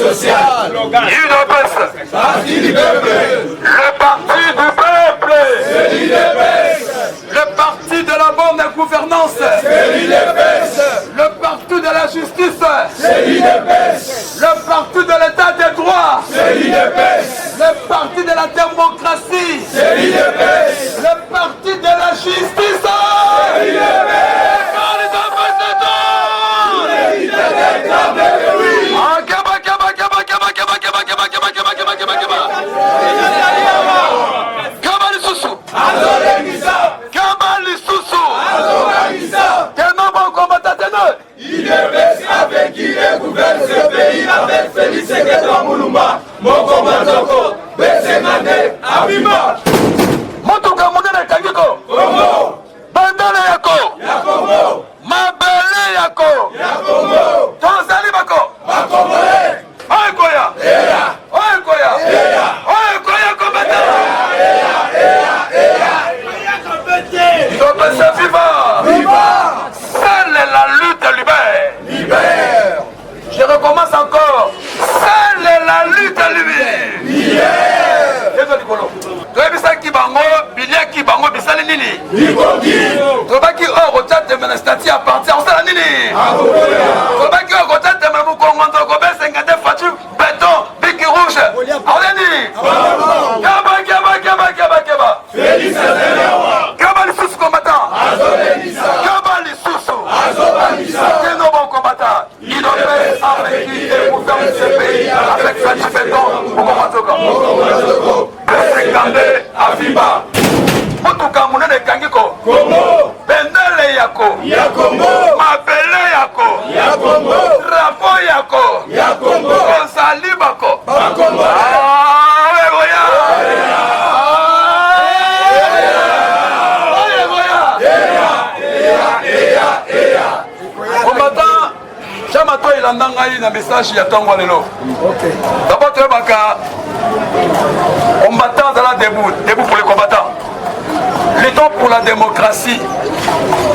social. UDPS. Parti du peuple. Le parti du peuple. C'est l'UDPS. Le parti de la bonne gouvernance. C'est l'UDPS. Le parti de la justice. C'est l'UDPS. Le parti de l'état de droit. C'est l'UDPS. Le parti de la démocratie. C'est l'UDPS. Le parti de la justice. C'est l'UDPS. UDPS avec qui il gouverne ce pays avec Félix Sekeda Moulumba, Moko Mazoko, Besemane, Abima. Motuka munene kangiko. Congo. Bandale yako. Yakongo. Mabele yako. Yakongo. Tozali bako. Bakongole. Oikoya. Eya. Oikoya. Eya. Oikoya kometa. Eya. UDPS viva. Viva. Seule la lutte libère. Libère. Je recommence encore. Seule la lutte libère. Libère. Yezo likolo. Toyebisa kibango, bilia kibango bisali nini? Likongi. Tobaki oro tchate menestati à partir en sala nini? Tobaki oro tchate menu kongo ndoko besenga de fatu béton biki rouge. Aleni. Kaba. Félix Sekeda. Kaba les sous combattants. Azolenisa. Kaba les sous. Azobanisa. C'est nos bons combattants. UDPS avec qui et pour faire ce pays avec Fatu béton pour combattre. Besekande Afiba. Motuka munene kangiko. Congo. Bendele yako. Ya Congo. Mabele yako. Ya Congo. Drapo yako. Ya Congo. Kozali bako. Bakongo. Combattant, chama toi il andanga na message ya tongo lelo. D'abord tu baka combattant dans la debout pour les combattants. Luttons pour la démocratie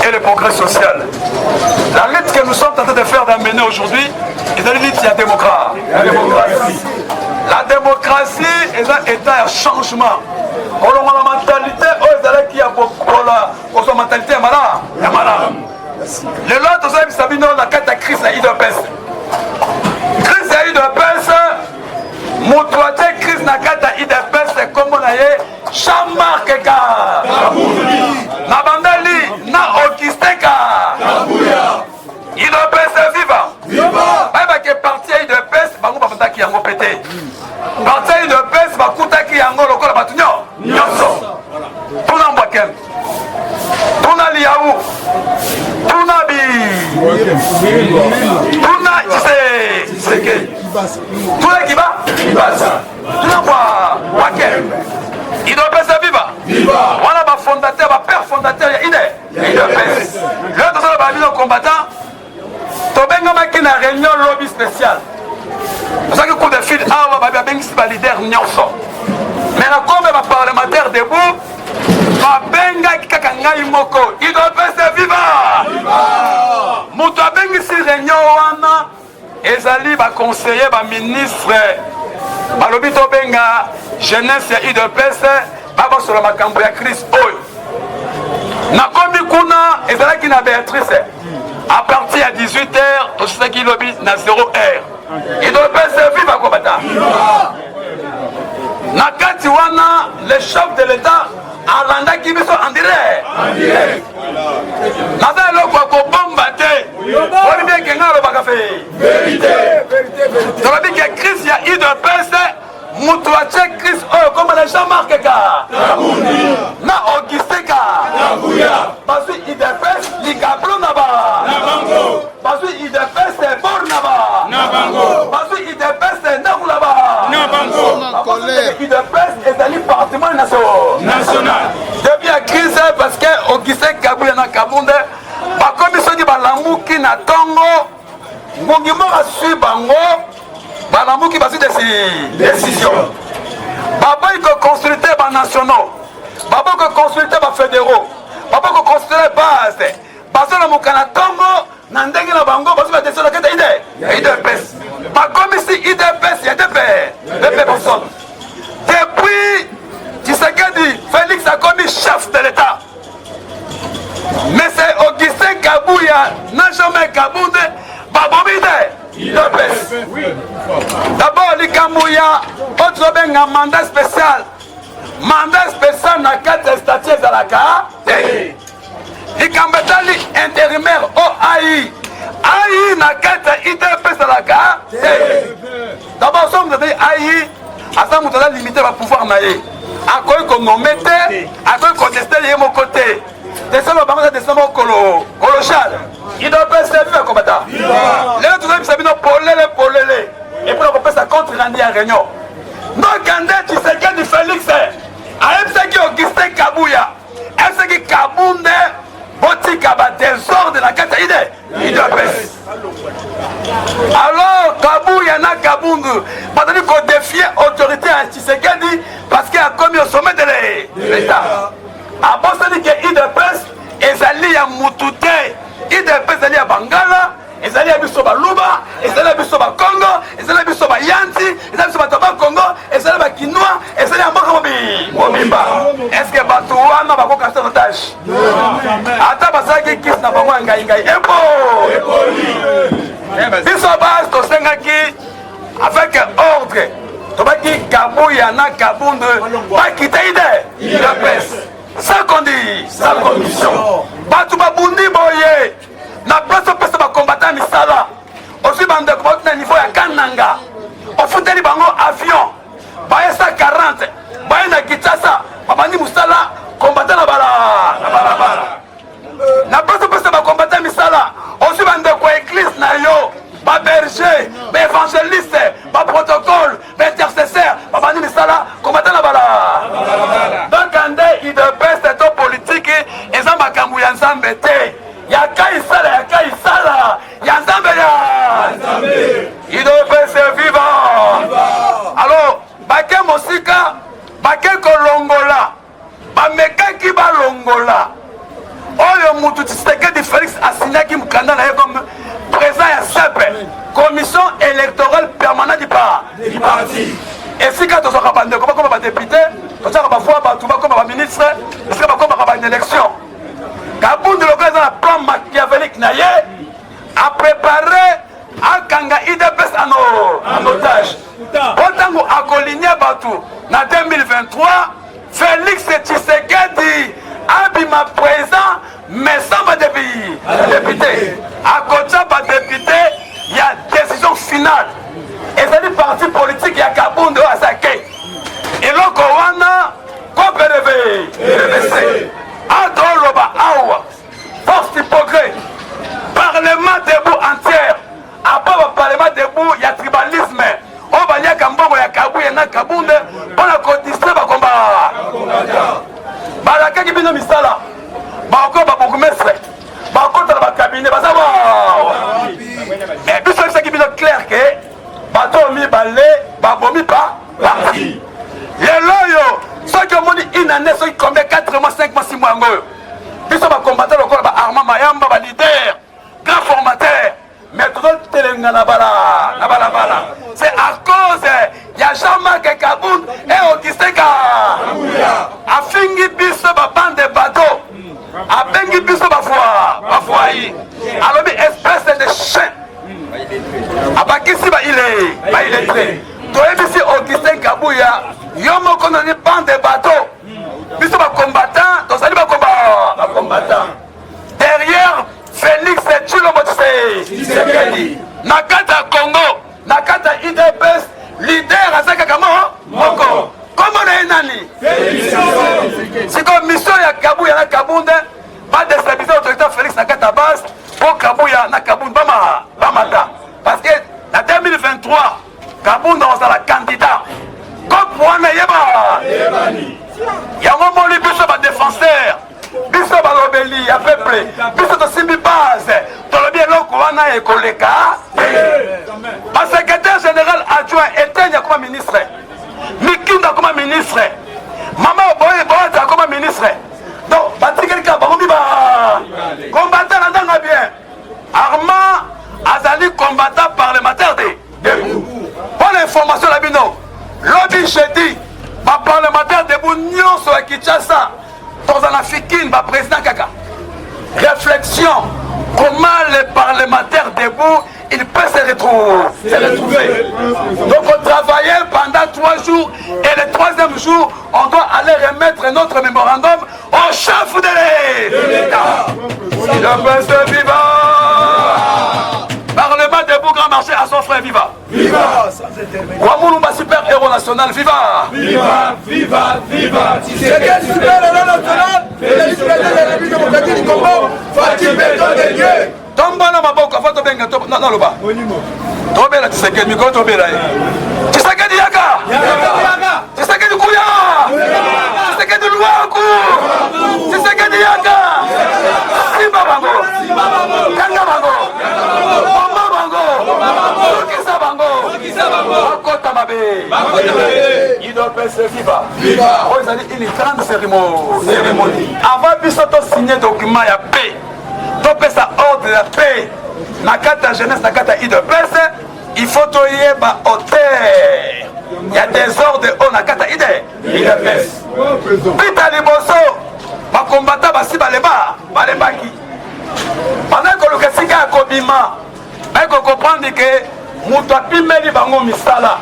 et le progrès social. La lutte que nous sommes en train de faire d'amener aujourd'hui est une lutte à démocratie. La démocratie est un état de changement. On a la mentalité, qui a la mentalité est malade. Le lot de ça, c'est la crise à UDPS. Crise à UDPS, motoité crise na kata UDPS comme on a eu Jean-Marc Ka. Na bandali na Augusteka. UDPS viva. Viva. Ba ke parti UDPS bango ba ki yango pété. Parti UDPS ba kuta ki yango lokola batunyo. Nyonso. Tuna mbakem. Tuna liaou. Tuna bi. Tuna Tshisekedi. Tuna kiba. Ibasa. Tuna kwa wakem. UDPS viva. Viva. Wana ba fondateur, ba père fondateur ya UDPS. Le tozo ba bino combattant. Tobenga makina réunion lobby spécial. Parce que coup de fil awa ba bengisi ba leader nyonso. Mais na comme ba parlementaire debout. Babenga kaka ngai moko UDPS viva. Moto abengisi réunion wana ezali ba conseiller ba ministre balobi to benga jeunesse ya UDPS baba sur la makambo ya Chris oyo na komi kuna ezalaki na Béatrice à partir à 18h tosaki lobi na 0h UDPS viva komata na kati wana le chef de l'état alandaki biso en direct naza eloko akobomba te oni bien kenga alobaka fe tolobi ke crise ya UDPS moto atie crise oyo komba na Jean-Marc Ka na Auguste Ka bazwi UDPS likablo na ba bazwi UDPS bor na ba bazwi UDPS ndangu na ba UDPS ezali parlement national depuis la crise parce que Auguste Kabila na Kabunde bakomi soki balamuki na tongo ngongi moko asui bango balamuki bazwi décision baboyi koconstruite banationaux baboyi koconstruite bafédéraux baboyi koconstruite base bazolamuka na tongo na ndenge na bango bazwi badécision na kete ide UDPS Makomisi IDPS, il y a deux personnes. Depuis Tshisekedi, Félix a commis chef de l'État. Mais c'est Augustin Kabouya, n'a jamais Kabounde, Babomide, IDPS. D'abord, les Kabouya, autre ben un mandat spécial. Mandat spécial n'a qu'à statut de la carte. Les Kambetali intérimaire OAI. AI n'a qu'à IDPS de la carte. D'abord, nous avons dit AI, à ça, nous avons limité le pouvoir. À quoi qu'on mette, à quoi qu'on teste les mots côté. Descends au banc, descends au colossal. Il doit pas servir à combattre. Les autres, ils savent polélé. Et puis, on peut ça contre Randy à Réunion. Donc, quand tu sais qu'il y a du Félix, AMC qui Augustin Kabouya, AMC qui Kabounde, Botika va désordre la carte idée. Il doit passer. Alors, Kabouya n'a Kabounde, pendant qu'on défie l'autorité à Tshisekedi parce qu'il a commis au sommet de l'État. A Boston qui est IDPS, ezali ya Mutute, IDPS ezali ya Bangala, ezali ya biso ba Luba, ezali ya biso ba Congo, ezali ya biso ba Yanti, ezali ya biso ba Toba Congo, ezali ba Kinois, ezali ya mboka mobimba. Est-ce que bato wana bakoka sa otage? Ata basaki kisi na bango ngai biso base tosengaki avec ordre tobaki Kabouya na Kabunde bakita IDPS. Sans condition. Batu babundi boye. Na place pesa ba combattant misala. Aussi bande combattant niveau ya Kananga. On fouteli bango avion. Baye 140. Baye na Kinshasa. Babandi musala combattant na bala. Na place pesa ba combattant misala. Aussi bande ko église na yo. Ba berger, ba évangéliste, ba protocole, ba intercesseur. Babandi misala combattant na bala. Donc il de best de politique et ça m'a camouillé ensemble. Ya Kaïsala, ya Nzambe ya. Il devait se vivant. Alors, Baké Mosika, Baké Kolongola, Bameka qui va Longola. Oyo Moutou Tshisekedi Félix a signé qui mukanda na comme président ya SEP, commission électorale permanente du parti. Et si quand on sera bandé, comme un député, on sera parfois comme un ministre, on sera comme une élection. Kabound, le gars, dans le plan machiavélique, a préparé un kanga IDPS en otage. Autant à Coligné Batou, en 2023, Félix Tshisekedi, Abima présent, mais sans pas de député. À côté de député, il y a décision finale. Et c'est du parti politique, il y a Kabound à Sake. Et le Kowana, quoi peut lever? Adoloba Awa, force du progrès, Parlement debout entière. Après le Parlement debout, il y a tribalisme. On va dire qu'Ambongo, il y a Kabou, il y a Kabound, on a conditionné le combat. Balaka qui vient de Misala, Bako Babougmestre, Bako dans le cabinet, va savoir. Et puis ce qui vient de clair que bateau mi balé, babomi pas parti. Les loyaux, ceux qui ont dit une année, ceux qui combattent 4 mois, 5 mois, 6 mois, ils sont combattants encore, Armand Mayamba, leader, grand formateur. Mais tout le monde c'est à cause, il y a Jean-Marc Kabound et Augustin Kabouya. A fingi biso ba bande de bateaux, a bengi biso ba foyer. Alors, espèce de chien. A bakisi ba il est très. Toi, ici, Augustin Kabouya, yomo qu'on a des bandes de bateaux. Biso ba combattant, donc ça dit ba combattant. Derrière, Félix Tshilombo Tshisekedi, Nakata Congo, Nakata IDPS, leader à Zakakamo, Moko. Comment on est nani? C'est comme mission ya Kabouya na Kabound, pas déstabiliser l'autorité Félix Nakata base, pour Kabouya na Kabound, Bamata. Parce que en 2023, Kabound on sera candidat. Comme pour un Yeba. Il y a un moment où les défenseurs. Biso balobeli à peuple, biso to simbi base, to le bien loko wana e koleka. Le secrétaire général adjoint Etenya comme ministre, Mikinda comme ministre, Maman Boye Boata comme ministre. Donc, Batikel Kabaromi ba combattant là bien. Armand Azali combattant parlementaire de information la bino lobi jeudi ba parlementaire debout nyonso ya Kinshasa tozana fikine ba président kaka réflexion comment les parlementaires debout il peut se retrouver. Donc on travaillait pendant 3 jours et le 3e jour, on doit aller remettre notre mémorandum au chef de l'État. Le peuple vivant. Parlement debout, grand marché à son frère Viva. Viva. Wamulumba super héros national, viva. Viva, viva, viva. C'est quel super héros national? Félix Tshisekedi de la République démocratique du Congo, Fatim Béton de Dieu. Tombana maboko afato benga to na loba tobela Tshisekedi mikolo tobela Tshisekedi yaka Tshisekedi kuya Tshisekedi luaku Tshisekedi yaka simba bango kanga bango mama bango kisa bango akota mabe il doit passer viva oh ils allaient une grande cérémonie avant biso to signer document ya paix topesa ordre de la paix na kata jeunesse na kata IDPS il faut toyer ba hauteur il y a des ordres haut na kata IDPS pita liboso ba combattant basi balebaki pendant que le kesika kobima ba ko comprendre que mutu apimeli bango misala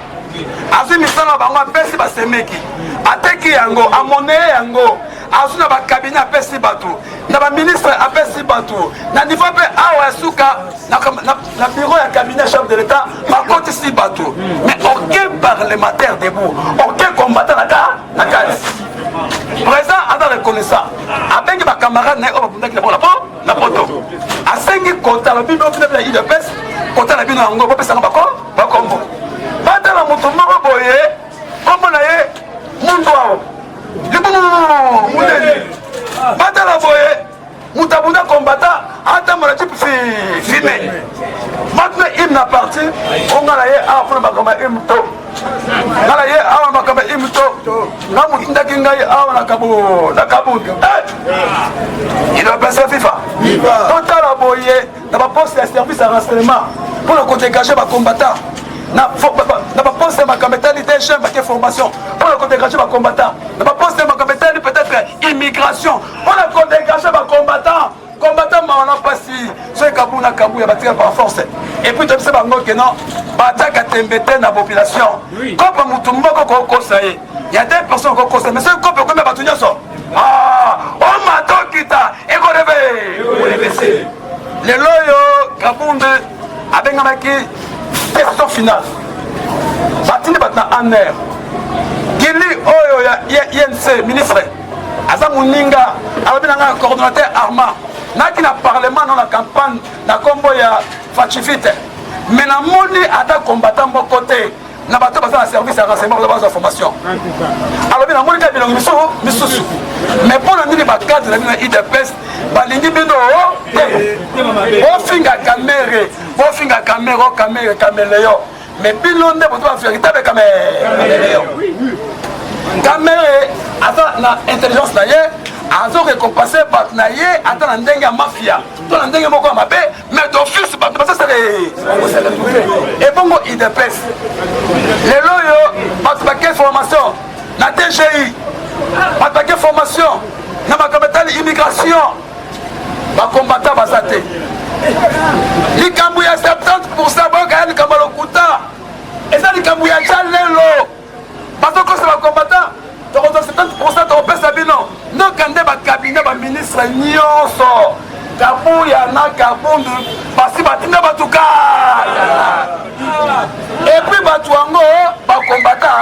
azwi misala bango apesi basemeki ateki yango amoneye yango azwi na bakabinet apesi bato na baministre apesi bato na niveau mpe awa esuka na bureau ya cabinet chef de l'état bakotisi bato mais aucun parlementaire debout aucun combattant na kati président aza reconnaissant abengi bacamarade na ye oyo babundaki na poto asengi kota lobi bino ya IDPS kota na bino yango bopesanga bakombo batala moto moko boye kombo na ye mundu awo libumu munene batala boye moto abunda kombata atambola type fine maintenant hymne à partir onga na ye awa mpona makambo ya hymne to nga na ye awa makambo ya hymne to nga motindaki ngai awa na kabundu il doit passer FIFA totala boye na baposte ya service ya renseignement mpona kodégager bacombattant na baposte ya makambo etali DG bake formation mpona kodégager bacombattant na baposte ya makambo etali peut-être immigration mpona kodégager bacombattant combattant mawana mpasi soki kabu na kabu ya batika par force et puis tobisa bango ke non bataka tembe te na population kopa mutu moko kokosa ye ya des personnes kokosa mais soki kopa okomi ya bato nyonso omatokita ekoreve lelo oyo kabunde abengamaki question finale batindi bato na aner gili oyo ya INC ministre aza moninga alobi na nga coordonnateur Armand naki na parlement na campagne na kombo ya Fachifite mais namoni ata combattant moko te na bato baza na service ya renseignement baza formation alobi namoni ka bilongo misusu mais mpo na nini bakadre na bino ya IDPS balingi bino bofinga kameleyo mais bino nde boto bavéritable kameleyo kamere aza na intelligence na ye azo récompenser bato na ye ata na ndenge ya mafia to na ndenge moko ya mabe mais d'office bato basasere ebongo IDPS lelo oyo bato bake formation na DGI bato bake formation na makambo etali immigration bakombata baza te likambo ya 70% boyoka likambo ya lokuta eza likambo ya ja lelo bazokosa bakombata tokoza 70% tokopesa bino nokande bakabinet baministre nyonso kabuya na kabundu basi batinda batukala epuis bato yango bakombata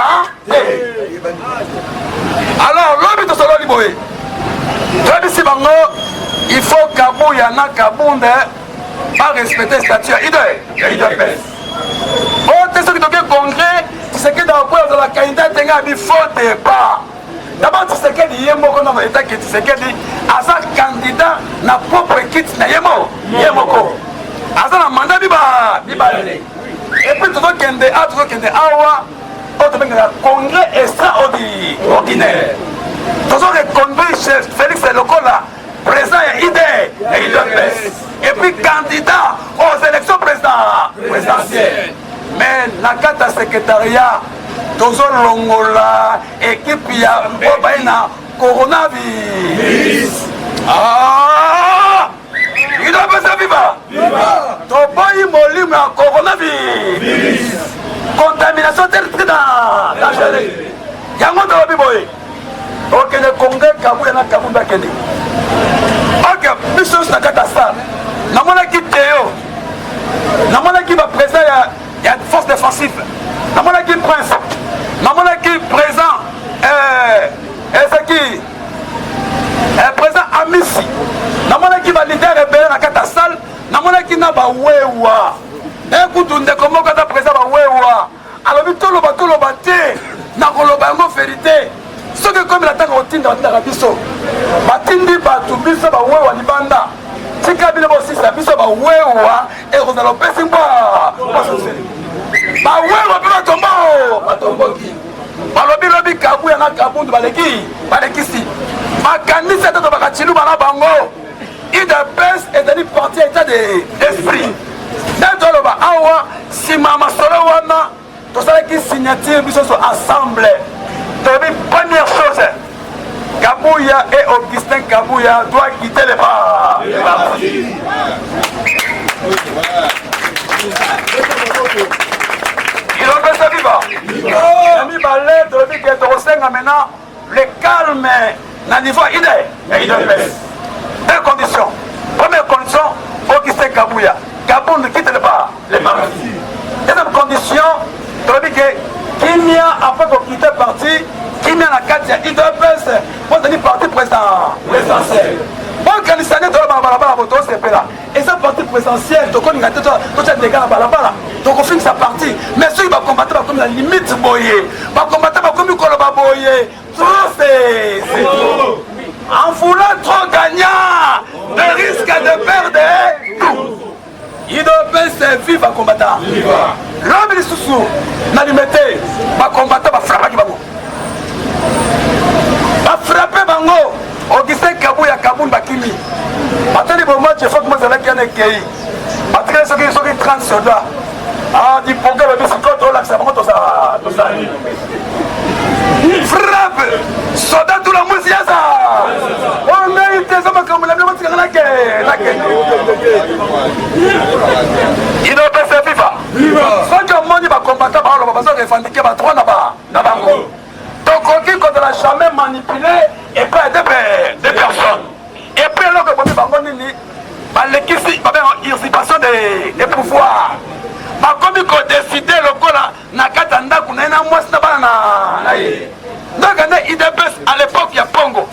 alors lobi tosololi boye toyebisi bango il faut kabuya na kabunde barespecte statut ya IDPS oyo te soki toke congrès Tshisekedi akoya ozala candidat ndenge ya bifaux débat d'abord Tshisekedi ye moko na état ke Tshisekedi aza candidat na propre kit na ye moko aza na mandat mibale et puis tozokende awa oyo tobengaka congrès extraordinaire tozoreconduire chef Félix lokola président ya IDPS et puis candidat aux élections présidentielles mais na kata secrétariat tozolongola équipe ya oyo na coronavirus. idopesa viva toboyi molimo ya coronavirus, contamination très dangereuse. yango tolobi boye okende konge kabuya na kabunda kende ok biso na kata sale namonaki teo namonaki baprésident ya force défensive namonaki prince namonaki présent ezaki président amisi namonaki balider ebele na kata sale namonaki na bawewa ekutu ndeko moko ata président bawewa alobi toloba te na koloba yango vérité soki ekomi na ntango kotinda batindaka biso batindi bato biso bawewa libanda tika bino bosisa biso bawewa ekozala opesi mbwa basoseli bawewa mpe batomboki balobi kabuya na kabundu balekisi makanisi ata to bakachiluba na bango idps ezali parti ya état d'esprit nde toloba awa nsima ya masolo wana tosalaki signature biso so ensemble tolobi première chose Kabouya et Augustin Kabouya doit quitter les bras. Il a fait ça vivant. Ami Ballet, tu que tu maintenant le calme à niveau deux conditions. Première condition, Augustin Kabouya. Gabon ne quitte pas les bras. Deuxième condition, tu que Kimia, après qu'on quitte le parti, Kimia na kati ya IDPS pour devenir parti présidentiel. Bon, quand il s'agit de la balabala, c'est là. Et ça, parti présidentiel, tu connais des gars à balabala. Donc on finit sa partie. Mais ceux qui vont combattre comme la limite boyée, vont combattre comme une colomba boyée. Tout c'est trop. En voulant trop gagnant, le risque de perdre tout. IDPS vive à combattre. L'homme est sous-sous. N'a limité. Va combattre, va frapper. Va frapper bango. Augustin Kabouya Kaboun Bakimi. Attendez pour moi, je faut que moi je l'ai gagné. Attendez ceux qui 30 soldats. Ah, du programme de bicyclette, là, ça va tout ça. Frappe. Soldat tout la musique ça. On a été ça comme la musique la guerre. Il doit passer FIFA. Quand on m'a dit va combattre par le parce que revendiquer va trois là-bas. Donc on dit qu'on ne l'a jamais manipulé et pas des personnes. Et puis alors que vous avez une usurpation des pouvoirs. Comme il a décidé le coup là, Nakatanda, qu'on a un mois donc à l'époque il y a Pongo.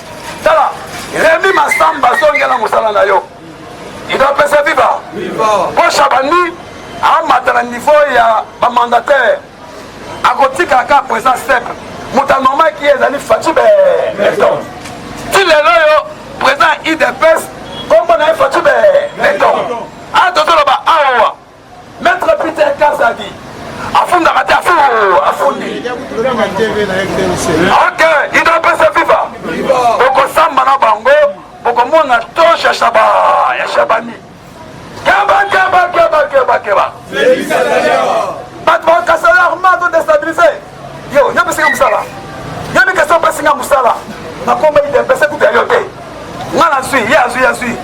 Rémi Massamba, il doit passer vivant. Pour Chabani, à niveau il y a un mandataire. À côté de la présence simple. Moutanoma qui est allé Fatih Béton. Si les loyaux présent IDPS, comme on a Fatih Béton. Attention là-bas, Awa. Maître Peter Kazadi. Afunda Mati Afundi. Ok, IDPS viva. Boko Samba na Bango, Boko Mona Tosha Shabani. Keba. Batman Kassala armado déstabilisé. Yo, il y a pas de musala. Il y a des questions pas de musala. Na combat de personnes tout est yoté. Moi la suis, ya suis.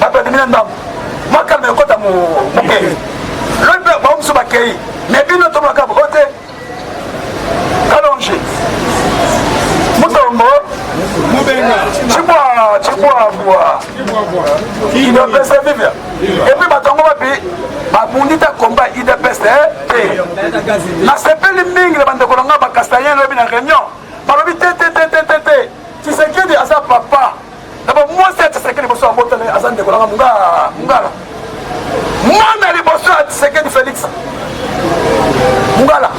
Après 2000 ans. Moi calme le côté mon pays. Le père ba on suba kei. Mais bino to maka côté. Kalonji. Mutombo. Mubenga. Chibwa bois. Il doit passer vivre. Et puis batongo ba pi ba bundita combat IDPS na sepeli mingi le bande kolonga ba castayen lobi na réunion balobi te tu sais que de asa papa d'abord moi c'est ce que les bosso abotane azan de kolonga mungala moi na les bosso c'est que Félix mungala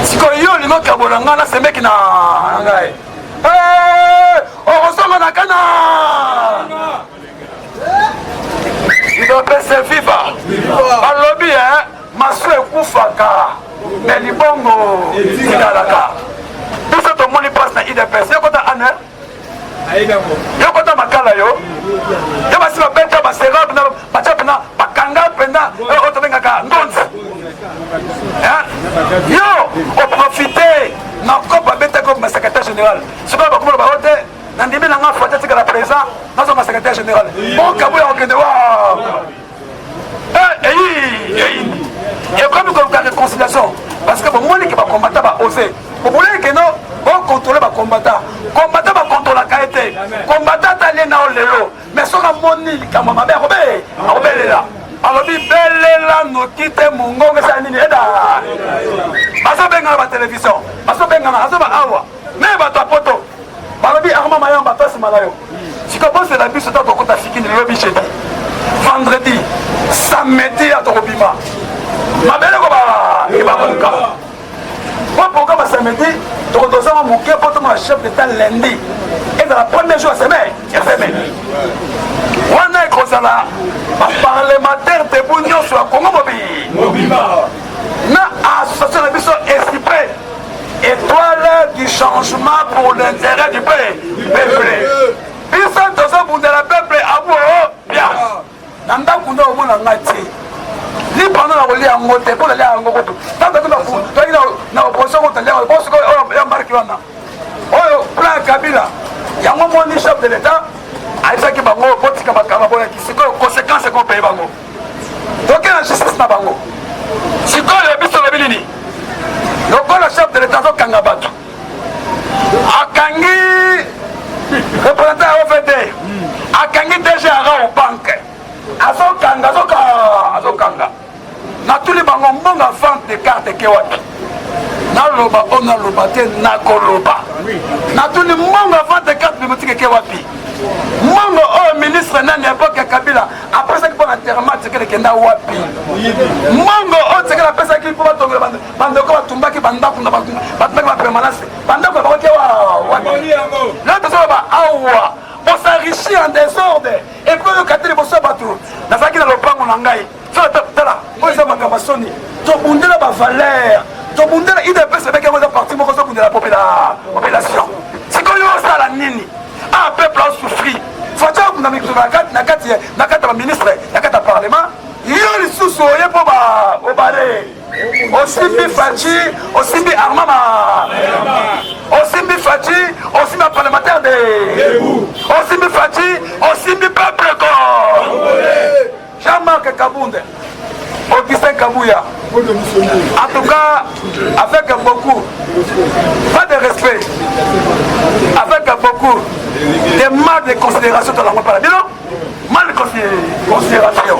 siko yo lino kabolanga na semeki na ngai on ressemble na kana il doit passer vivant balobi hein maso ekufaka mais libongo etingalaka biso tomoni place na IDPS yokota aner yokota makala yo basi babeta baserab na batia pena bakanga pena oyo tobengaka ndonzi yo oprofite na kopa beta comme secrétaire général ce qu'on va comme ba hote na ndimi na nga fata tika la président na son secrétaire général bon kabuya okende wa et comme la réconciliation parce que bon moi qui va combattre va oser vous voulez que non on contrôler va combattre va contrôler la qualité combattre t'aller na lelo mais so ka moni kama mabe là alors bi belela no kite mungo ngesa nini eda baso benga ba télévision baso benga na azoba awa mais ba to poto balobi arma mayamba to simalayo sikobo c'est la biso to ko ta fikini lobi jeudi vendredi samedi à Torobima mabele ko ba muka pourquoi ba samedi to ko za muke poto ma chef d'état lundi et dans la première jour semaine il fait wana ekozala baparlementaire de bunion sur la Congo mobile na association na biso esprit étoile du changement pour l'intérêt du peuple biso tozobundela peuple abo bien na ndako nde omona ngai te lipano na kolia yango te mpo nalia yango koto toyaki na opposition kotalia bosiko oyo marki wana oyo plan ya kabila yango moni chef de l'état aisaki bango botika makambo boyaki sikoyo conséquence ekopaye bango toke na justice na bango sikoyo biso lobi nini lokola chef de l'état azokanga bato akangi représentant ya ovd akangi dg ara o banke azokanga natuli bango mbonga vente de carte ke wapi naloba o naloba te nakoloba natuli mbonga vente de carte bimotike ke wapi mbongo oyo ministre nani epoke ya kabila apesaki mpo na terrement tekele kenda wapi mbongo oyo tekele apesaki mpo batongela bandeko batumbaki bandako na batumbaki bapermanence bandako ya bakoki wapi lelo tozoloba awa osarichi en désordre epo oyo kateli boso bato nazalaki na lopango na ngai tala oyo eza makambo soni tobundela bavaleur tobundela idps ebeki yango eza parti moko ozobundela population sikoyo osala nini un peuple a souffri fatia okunda na kati ya baministre na kati ya parlement yo lisusu oye mpo obale osimbi faci osimbi armama osimbi faci osimbi parlementaire de osimbi faci osimbi peuple ko Jean-Marc Kabunde Augustin Kabouya en tout cas avec beaucoup pas de respect avec beaucoup de mal de considération dans la voie par la mal de considération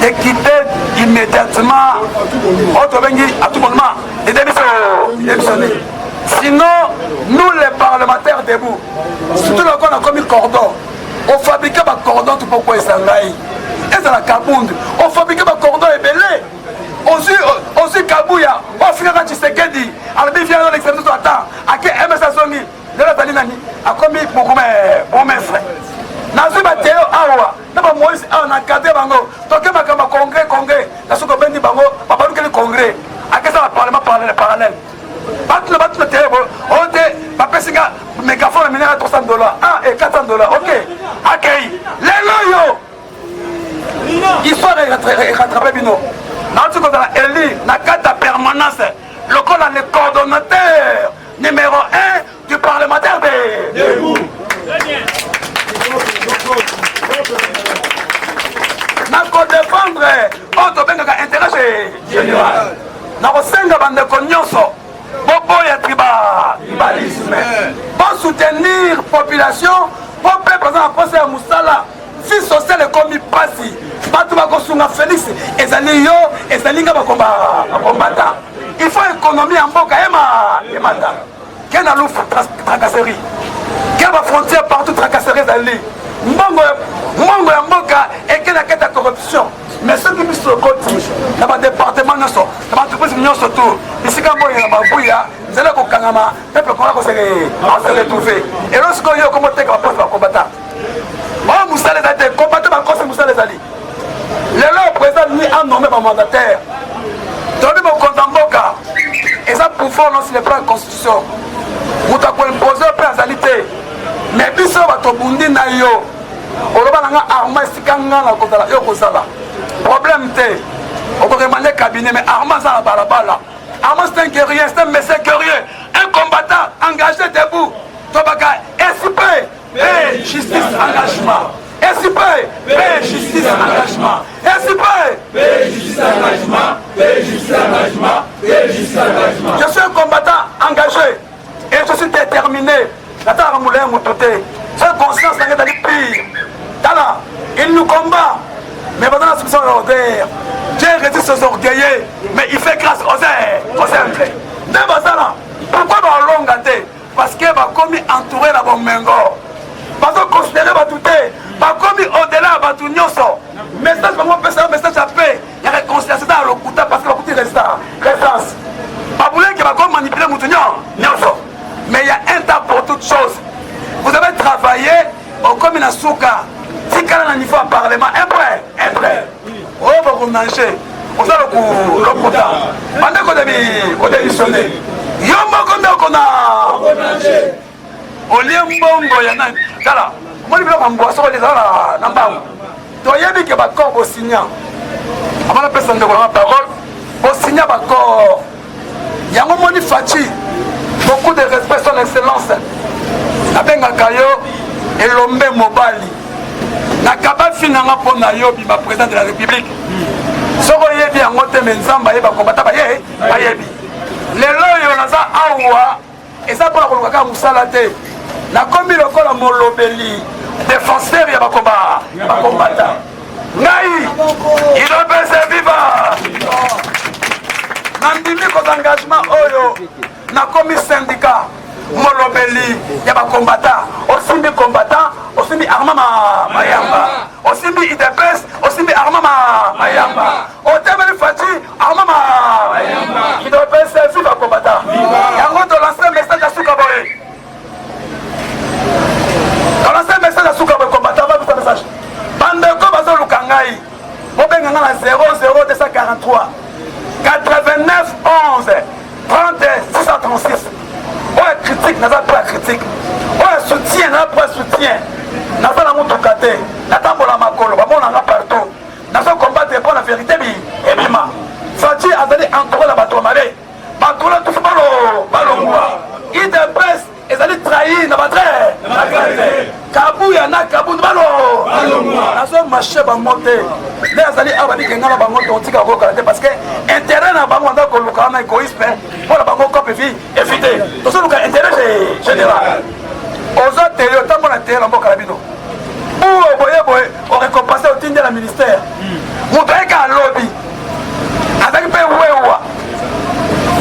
et quitter immédiatement autre bengi à tout moment et démissionner. Sinon nous les parlementaires debout surtout là qu'on a commis cordon on fabriquait un cordon tout pourquoi ils s'engaillent et dans la Kabunde on fabriquait un cordon et belé aussi Kabouya on finit quand tu sais qu'elle dit alors il vient dans l'extérieur tout attend à qui MSA Songi a commis beaucoup de frères. Nazi bateo awa na ba Moïse na cadre bango toke makamba congrès na soko bendi bango babalu ke le congrès akesa ba parlement parallèle batna tebo onde ba pesinga mégaphone minera $300 et $400 OK accueil les loyo histoire rattraper bino na tu ko dans Eli na carte permanence le col le coordonnateur numéro 1 du parlementaire de debout. Na ko défendre auto benga intérêt général. Na ko senga bande ko nyonso. Bobo ya tribalisme. Pour soutenir population, pour peuple à penser à Moussala, vie sociale comme il passe. Batu ba ko sunga Félix ezali yo ezalinga ba combattant. Il faut économie en boka emata. Quelle a l'offre tracasserie? Quelle va frontière partout tracasserie d'aller? Mongo ya mboka et quelle a quête de corruption? Mais ceux qui sont côté, dans le département, dans l'entreprise, surtout, ici, quand il y a un babouya, c'est là qu'on kangama, peuple qu'on se retrouver. Et lorsqu'on y a comment t'es capable de combattre? Oh, Moussa les a été combattu par cause de Moussa les Ali. Le président ni un nommé par mandataire. Tandis mon compte en boka, et ça pouvoir lancer les plans de constitution. Vous avez imposé la présalité. Mais puis ça va te bundi na yo. On va armer si kanga na kozala yo kozala. Problème te. On peut demander cabinet, mais Armand, ça va la Armand, c'est un guerrier, c'est un messie guerrier, un combattant engagé debout. Tobaka, SIP, paix, justice, engagement. SIP, paix, justice, engagement. SIP, paix, justice, engagement. Paix, justice, engagement. Paix, justice, engagement. Je suis un combattant engagé et je suis déterminé. J'attends moulin mon côté. J'ai conscience d'un pire. Tala, il nous combat. Mais pendant la submission orgueil, Dieu résiste aux orgueilleux, mais il fait grâce aux êtres. Pourquoi on l'a gâté? Parce qu'il va commis entouré la bonne mengo. Parce qu'on considère Batouté, va commis au-delà de Batounioso. Message pour moi, message à paix. Il y a réconciliation dans le coup parce que le coup est résistance. Pas voulu qu'il va manipuler Moutounion. Mais il y a un temps pour toutes choses. Vous avez travaillé au commune à Souka. Si quand on a niveau à parlement, un prêt. Oh, vous manger. On a le coup. Pendant qu'on a démissionné. Yombo qu'on a. Au lieu de yana. Voilà. Moi, je vais vous boire sur les gens. Donc, il y a des corps au signal. Avant la personne de la parole, au signal, il y a un moment de fatigue. Beaucoup de respect, son excellence. Abenga Kayo et Lombe Mobali. Nakaba finanga pour Nayobi, ma président de la République. Soko yebi en moté menzamba yeba kombata baye bayebi. Lelo yo naza awa et ça pour la kolokaka musalate. Na komi lokola molobeli défenseur ya bakomba bakombata. Ngai il obese viva. Nandimi ko engagement oyo na komi syndicat molobeli ya bakombata osimbi combattant osimbi arma mayamba osimbi idps osimbi arma mayamba otemeli fati arma mayamba idps viva combattant yango to lancer message à suka boy to lancer message à suka boy combattant va vous message bandeko bazo lukangai mobenga na 00243 89 11 30 636. Ouais, critique, n'a pas critique. Ouais, soutien, n'a pas soutien. N'a pas la moutokate. N'a pas la makolo. Bah, on en a partout. N'a pas combattre pour la vérité. Et bima. Fati a donné entouré la bateau marée. Bateau là, tout ce ballon. Il dépasse. Et ça dit trahir. N'a pas très. Kabou, y'en a Kabou. Ballon. N'a pas marché, bah, monter. Là, ça dit, ah, bah, dit qu'il y a un bango, on dit qu'il y a un bango, parce que intérêt n'a pas monté qu'on a un égoïsme. Pour la bango, comme éviter. Tout ça, nous avons intérêt général. Aux autres, il y a autant d'intérêt dans le carabino. Ou, on récompense au titre de la ministère. Vous avez qu'un lobby. Avec un peu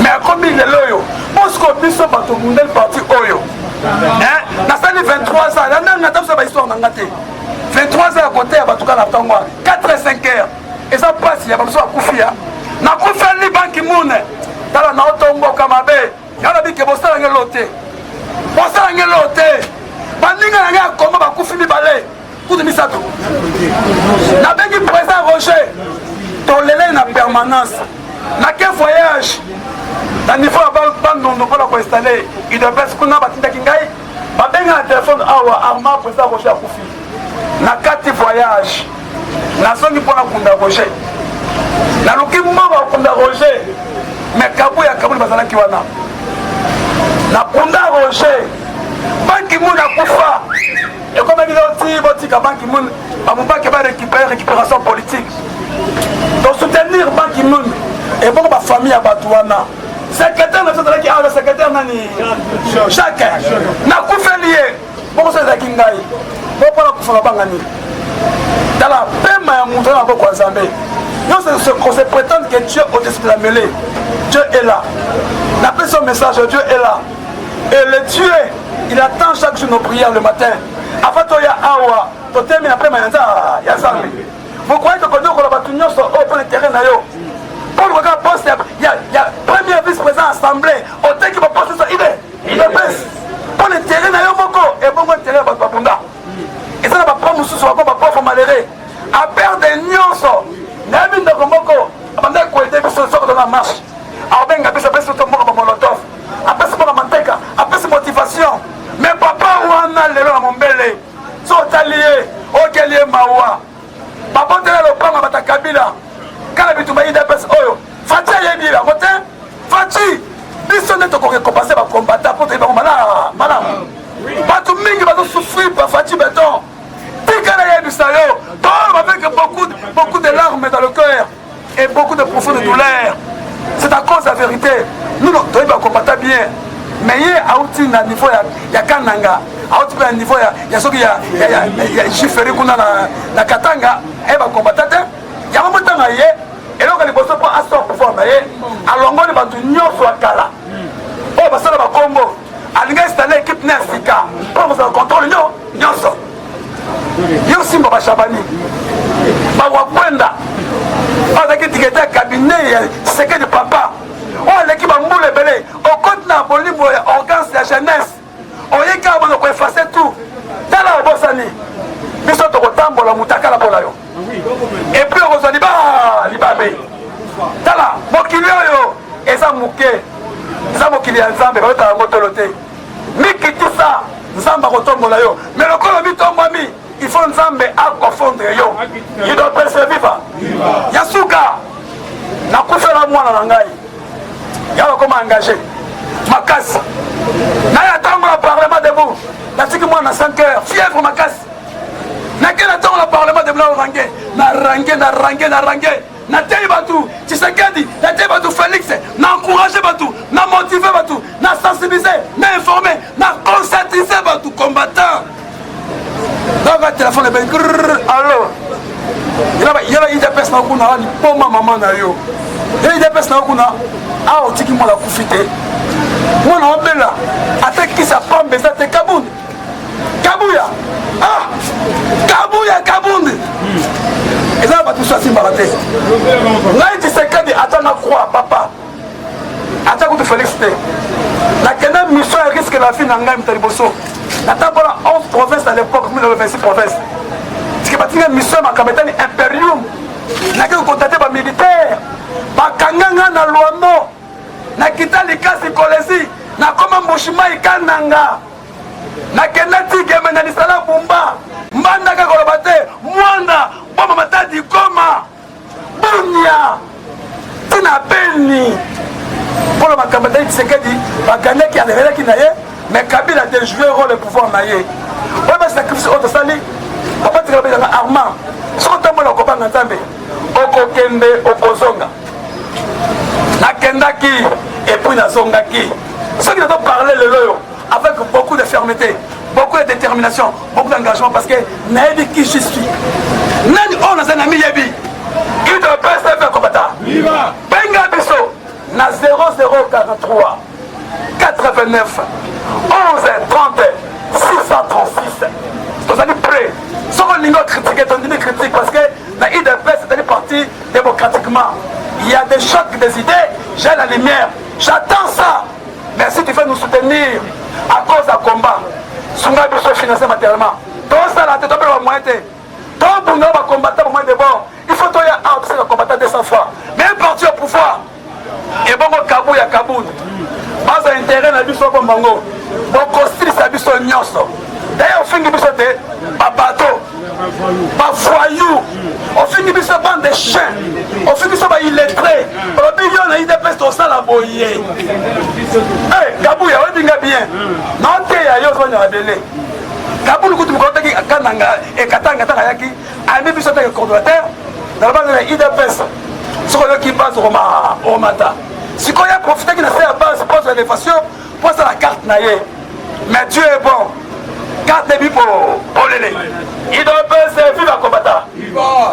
mais comme il est loyo, parce qu'on puisse pas tout le monde parti oyo. Hein? Dans les 23 ans, on a une histoire d'angaté. 23 ans à côté, on va tout 4 et 5 heures. Et ça passe, il y a pas besoin de Koufia. Na Koufia ni banki moune. Dans la Naotongo Kamabe, il y a un que vous savez l'auté. Vous savez l'auté. Bandinga n'a comment va Koufi balai. Tout de misato. Na bengi président Roger. Ton lélé na permanence. Na quel voyage. Dans niveau à nous pour installer. Il devait se connaître à Tinda Kingai. Ma benga un téléphone à Armand président Roger à Koufi. Na 4 voyages. Na songi pour la Kunda Roger. Na loki mwa Kunda Roger. Mais Kabou ya Kabou bazala kiwana. Na Kunda Roger. Banki Moon a Koufa. Et comme il dit, Botika Banki Moon, Bamouba qui va récupérer récupération politique. Donc soutenir Banki Moon et bon ma famille à Batouana. Secrétaire national qui a le secrétaire Nani. Chacun. Na Koufa lié. Bon c'est Zakingai. Bon pour la Koufa Bangani. Dans la paix, ma montagne à beaucoup Zambé. On se prétend que Dieu est au-dessus de la mêlée. Dieu est là. D'après son message, Dieu est là. Et le Dieu, il attend chaque jour nos prières le matin. Avant toi, il y a Awa. Toi, tu es après, il y a Zambé. Vous croyez que quand on va tout sur le terrain, pour le regard poste, il y a premier vice-président assemblée. Au temps qui va poster ça, il est baisse. Pour le terrain, et bon, le terrain va pas. Et ça, va pas nous soucier, va pas malheureux. À perdre des nyonso. N'aime pas Komoko. Pendant qu'on était sur la marche. Alors, ben, après, ça peut se tomber comme Molotov. Après, c'est pas la manteca. Après, c'est motivation. Mais papa, ou on a l'élo à mon belé. Sont alliés. Ok, lié Mawa. Papa, t'es là, le pan à Kabila. kala bitumba idps oyo faci ayebi yango te faci biso nde tokorekompense bacombatant mpo toyebi bango malamu bato mingi bazosouffrir bafaci beton tikala yebisa yo toyo avec beaucoup de larmes dans le cœur et beaucoup de profonde douleur. C'est à cause de la vérité. Nous toyebi bacombatant bien mais ye auti na niveau ya kananga auti na niveau ya soki ya jiferi kuna na katanga e bacombatant te yango motanga ye eloko liboso mpo asor pouvoir na ye alongoli bato nyonso ya kala oyo basala bakombo alingi installe équipe na ya sika mpo kozala contrôle nyonso yo simba bashabani bawakwenda bazalaki tikete ya cabinet ya seke du papa oyo aleki bambula ebele okoti na bolimo ya organce ya jeunesse oyeki awa bana koefase tout tala obosani biso tokotambola mutakala mpola yo epuis okozwa libabe tala mokili oyo eza moke eza mokili ya nzambe bayotala yango tolo te mikitisa nzambe akotombola yo mais lokolo mitombwami il faut nzambe akofondre yo il doit persévivre yasuka nakufela mwana na ngai yawa koma engagé makasi naye atango na parlement debout natiki mwana na 5 heures fièvre makasi nake natango na parlement debout narange natei batu Tshisekedi natei batu Félix na encourager batu na motiver batu na sensibiliser na informer na conscientiser batu combattant donc le téléphone est alors yala idps na kuna ali poma mama na yo yala idps na kuna a otiki mwana kufite mwana obela atekisa pambe za te kabundi kabuya kabundi eza bato so asimbaka te ngai Tshisekedi ata na croix papa ata kutu Félix te nakende mission ya risque la vie na ngai mta liboso natambola 11 provinces à l'époque 26 provinces tike batinga mission makambo etani imperium nake kokontate bamilitaire bakanganga na lwando nakita likasi kolesi nakoma mbushimai kananga nakende tigeme na lisala bumba mbandaka koloba te mwana boma matadi koma bunya tina beni mpona makambo etani Tshisekedi bakandaki alerelaki na ye mais Kabila a déjoué le rôle et le pouvoir naïe. Oui, mais sacrifice au Sali, on va dire que Armand, ce qu'on t'a dit, on va dire Okokende, Okozonga. Nakendaki, et puis Nazongaki. Ceux qui doivent parler le loyo, avec beaucoup de fermeté, beaucoup de détermination, beaucoup d'engagement, parce que Naïdi qui je suis. Nani on a un ami Yebi. Il doit pas se faire combattre. Viva! Benga Bisso, na 0043 89 11 30 636. Vous allez prêt. Si on dit critiquer, on dit critique parce que la IDPS c'est une partie démocratiquement. Il y a des chocs des idées, j'ai la lumière. J'attends ça. Mais si tu veux nous soutenir à cause d'un combat, si on a besoin de financer matériellement, tout ça là, tu dois faire moyen. Tout le monde va combattre au moins de bon. Il faut que tu aies un combattant 200 fois. Mais un parti au pouvoir. Et bon, Kabou, il y a Kaboul. Pas intérêt na biso ko mango boko strisa biso nyonso d'ailleurs fingi biso te ba bateau ba foyou on fingi biso bande de chiens on fingi biso ba illettré obi yo na idps to sala boye Kabou ya odinga bien non te ya yo zo nya belé Kabou kutu ko taki kananga e katanga ta yaki ami biso te coordinateur dans la base de idps ce qu'on qui passe au matin. Si on a profité qu'il a fait à base, pose l'élévation, pose la carte naïe. Mais Dieu est bon. Carte de vie pour l'élé. Il doit se vivre à combattre.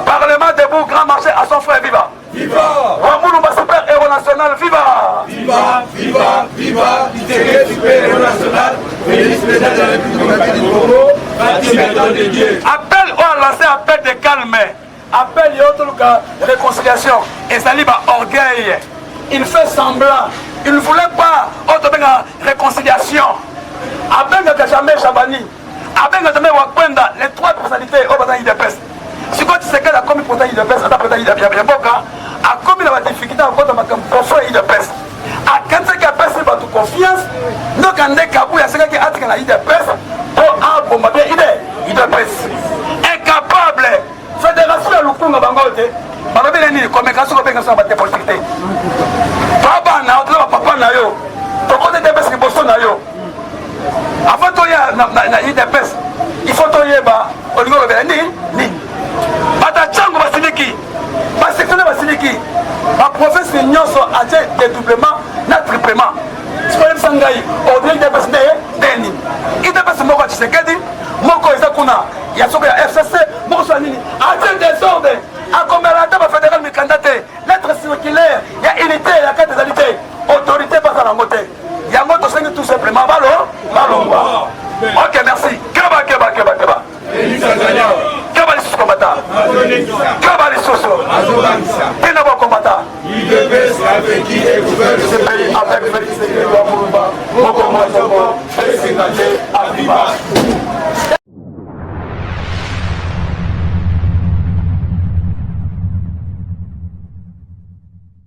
Parlement debout, grand marché à son frère, viva. Viva! Wamoulou, super héros national, viva! Viva, viva, viva! Super héros national, Félix Président de la République du Congo, bâti béton de Dieu. Appel, on a lancé appel de calme. Appel, il y a autre cas, réconciliation. Et ça libre orgueil. Il fait semblant. Il ne voulait pas autre réconciliation. Abenga jamais Chabani. Abenga jamais Wakwenda. Les trois personnalités au bataille de peste. Si quand tu sais qu'elle a commis pour taille de peste, elle a bataille de peste. A commis la difficulté à côté de ma profond de peste. A quand c'est qu'elle peste, il va tout confiance. Donc en décabou, il y a ce qui a été la de peste pour un bombardier. Il de peste. Incapable. Fédération bakunga bango te balobele nini komeka soki obenga soki bate politique te papa na yo toza bapapa na yo tokote te pesi liboso na yo avant toya na idps il faut toyeba olingi olobela nini bata ntango basiliki basektene basiliki baprovince nyonso atie dédoublement na triplement sikoyebisa ngai odiri idps ndeni idps moko ya tshisekedi moko eza kuna ya soko ya fcc moko so ya nini atie desordre akomela ata bafédéral mikanda te lettre circulaire ya unité ya kate ezali te autorité baza nango te yango tosengi tout simplement balongwa ok merci keba keba lisusu kombata keba lisusu mpena bokombata ce pays avec Félix Tshisekedi Tshilombo moko mwasongo esengate abiba